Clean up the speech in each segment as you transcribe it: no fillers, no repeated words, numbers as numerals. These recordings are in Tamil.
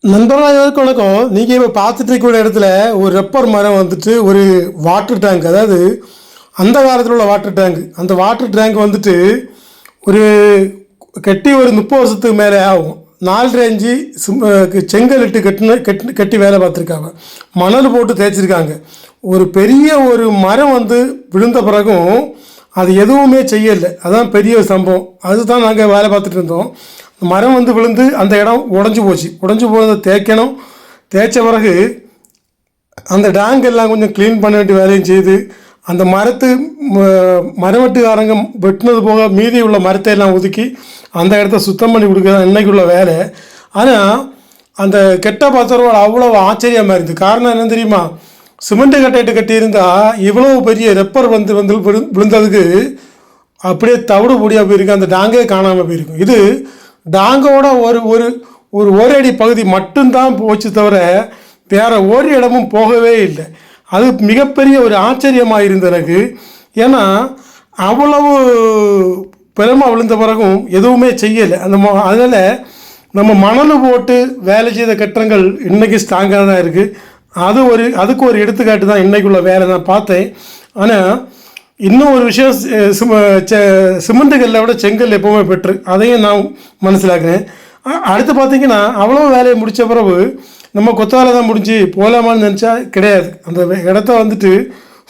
நண்பர்களாக வணக்கம். நீங்கள் இப்போ பார்த்துட்டு இருக்கிற இடத்துல ஒரு ரப்பர் மரம் வந்துட்டு ஒரு வாட்டர் டேங்க், அதாவது அந்த காலத்தில் உள்ள வாட்டர் டேங்க். அந்த வாட்டர் டேங்க் வந்துட்டு ஒரு கட்டி ஒரு 30 வருஷத்துக்கு மேலே ஆகும். 4 இன்ச்சு செங்கல் இட்டு கட்டி வேலை பார்த்துருக்காங்க. மணல் போட்டு தேய்ச்சிருக்காங்க. ஒரு பெரிய ஒரு மரம் வந்து விழுந்த பிறகும் அது எதுவுமே செய்யலை. அதான் பெரிய சம்பவம். அதுதான் நாங்கள் வேலை பார்த்துட்டு இருந்தோம். மரம் வந்து விழுந்து அந்த இடம் உடஞ்சி போச்சு. உடஞ்சி போகிறத தேய்க்கணும். தேய்ச்ச பிறகு அந்த டேங்க் எல்லாம் கொஞ்சம் க்ளீன் பண்ண வேண்டிய வேலையும் செய்து அந்த மரவெட்டுக்காரங்க வெட்டினது போக மீதி உள்ள மரத்தை எல்லாம் ஒதுக்கி அந்த இடத்த சுத்தம் பண்ணி கொடுக்குறது இன்றைக்குள்ள வேலை. ஆனால் அந்த கெட்ட பாத்திரம் அவ்வளோ ஆச்சரியமாக இருந்தது. காரணம் என்ன தெரியுமா? சிமெண்ட்டு கட்டையிட்டு கட்டியிருந்தால் இவ்வளோ பெரிய ரெப்பர் வந்து விழுந்ததுக்கு அப்படியே தவிடு பொடியாக போயிருக்கு. அந்த டேங்கே காணாமல் போயிருக்கும். இது டாங்கோட ஒரு அடி பகுதி மட்டும்தான் போச்சு, தவிர வேறு ஒரு இடமும் போகவே இல்லை. அது மிகப்பெரிய ஒரு ஆச்சரியமாக இருந்தது எனக்கு. ஏன்னா அவ்வளவு பெருமாக விழுந்த பிறகும் எதுவுமே செய்யலை. அதனால் நம்ம மணல் போட்டு வேலை செய்த கட்டடங்கள் இன்றைக்கி ஸ்ட்ராங்காக தான் இருக்குது. அதுக்கு ஒரு எடுத்துக்காட்டு தான் இன்றைக்குள்ள வேலை நான் பார்த்தேன். ஆனால் இன்னும் ஒரு விஷயம், சிமெண்ட்டு கல்லை விட செங்கல் எப்போவுமே பெட்ரு. அதையும் நான் மனசிலாக்குறேன். அடுத்து பார்த்திங்கன்னா அவ்வளோ வேலையை முடித்த பிறகு நம்ம கொத்த வேலை தான் முடிஞ்சு போகலாமான்னு நினச்சா கிடையாது. அந்த இடத்த வந்துட்டு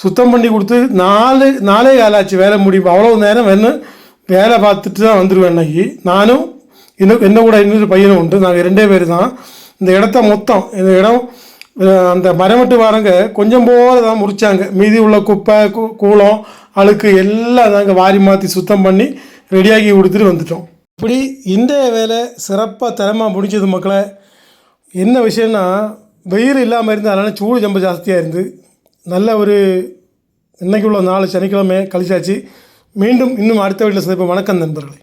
சுத்தம் பண்ணி கொடுத்து நாளே காலாச்சு வேலை முடியும். அவ்வளோ நேரம் வேலை பார்த்துட்டு தான் வந்துடுவேன். அன்னைக்கு நானும் என்ன கூட இன்னொரு பையனும் உண்டு. நாங்கள் 2 பேர் தான் இந்த இடத்த மொத்தம். இந்த இடம் அந்த மரமட்டு வாரங்க கொஞ்சம் போல தான் முடித்தாங்க. மீதி உள்ள குப்பை கூளம் அழுக்கு எல்லாம் தாங்க வாரி மாற்றி சுத்தம் பண்ணி ரெடியாகி கொடுத்துட்டு வந்துட்டோம். இப்படி இன்றைய வேலை சிறப்பாக தரமாக முடிஞ்சது மக்களை. என்ன விஷயம்னா, வெயில் இல்லாமல் இருந்து அதனால் சூடு ரொம்ப ஜாஸ்தியாக இருந்து நல்ல ஒரு இன்றைக்குள்ள 4 சனிக்கிழமை கழிச்சாச்சு. மீண்டும் இன்னும் அடுத்த வீட்டில் சந்திப்போம். வணக்கம் நண்பர்களே.